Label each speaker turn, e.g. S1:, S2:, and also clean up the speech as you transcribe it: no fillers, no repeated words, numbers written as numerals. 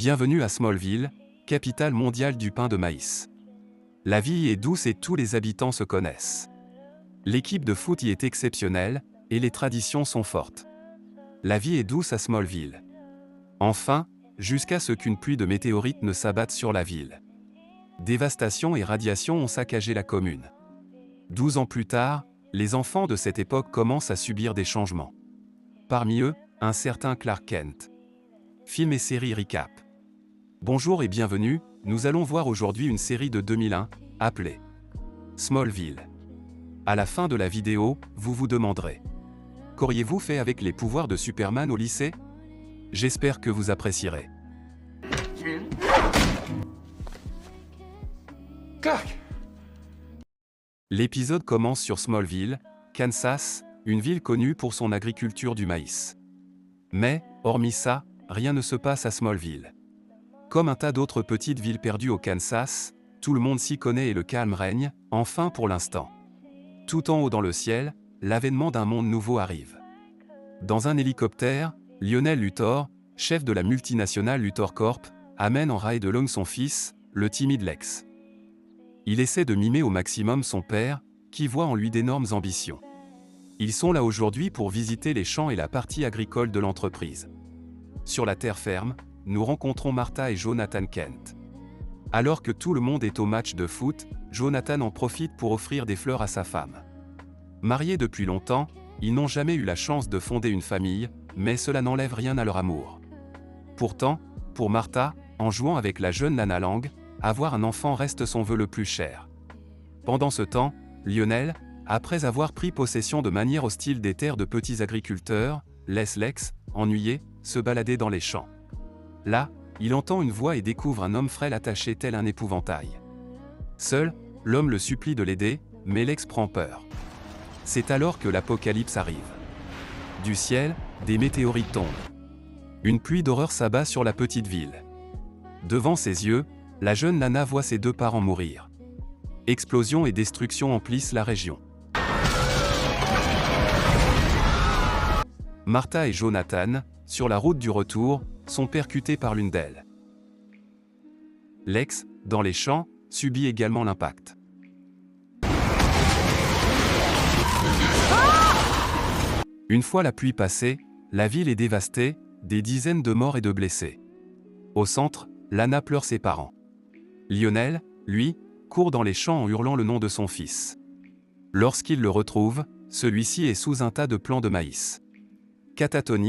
S1: Bienvenue à Smallville, capitale mondiale du pain de maïs. La vie y est douce et tous les habitants se connaissent. L'équipe de foot y est exceptionnelle, et les traditions sont fortes. La vie est douce à Smallville. Enfin, jusqu'à ce qu'une pluie de météorites ne s'abatte sur la ville. Dévastation et radiation ont saccagé la commune. 12 ans plus tard, les enfants de cette époque commencent à subir des changements. Parmi eux, un certain Clark Kent. Film et série recap. Bonjour et bienvenue, nous allons voir aujourd'hui une série de 2001, appelée Smallville. À la fin de la vidéo, vous vous demanderez: qu'auriez-vous fait avec les pouvoirs de Superman au lycée? J'espère que vous apprécierez.
S2: Clark!
S1: L'épisode commence sur Smallville, Kansas, une ville connue pour son agriculture du maïs. Mais, hormis ça, rien ne se passe à Smallville. Comme un tas d'autres petites villes perdues au Kansas, tout le monde s'y connaît et le calme règne, enfin pour l'instant. Tout en haut dans le ciel, l'avènement d'un monde nouveau arrive. Dans un hélicoptère, Lionel Luthor, chef de la multinationale Luthor Corp, amène en rail de Long son fils, le timide Lex. Il essaie de mimer au maximum son père, qui voit en lui d'énormes ambitions. Ils sont là aujourd'hui pour visiter les champs et la partie agricole de l'entreprise. Sur la terre ferme, nous rencontrons Martha et Jonathan Kent. Alors que tout le monde est au match de foot, Jonathan en profite pour offrir des fleurs à sa femme. Mariés depuis longtemps, ils n'ont jamais eu la chance de fonder une famille, mais cela n'enlève rien à leur amour. Pourtant, pour Martha, en jouant avec la jeune Lana Lang, avoir un enfant reste son vœu le plus cher. Pendant ce temps, Lionel, après avoir pris possession de manière hostile des terres de petits agriculteurs, laisse Lex, ennuyé, se balader dans les champs. Là, il entend une voix et découvre un homme frêle attaché tel un épouvantail. Seul, l'homme le supplie de l'aider, mais Lex prend peur. C'est alors que l'apocalypse arrive. Du ciel, des météorites tombent. Une pluie d'horreur s'abat sur la petite ville. Devant ses yeux, la jeune Lana voit ses deux parents mourir. Explosions et destructions emplissent la région. Martha et Jonathan, sur la route du retour, sont percutés par l'une d'elles. Lex, dans les champs, subit également l'impact. Une fois la pluie passée, la ville est dévastée, des dizaines de morts et de blessés. Au centre, Lana pleure ses parents. Lionel, lui, court dans les champs en hurlant le nom de son fils. Lorsqu'il le retrouve, celui-ci est sous un tas de plants de maïs. Catatonie,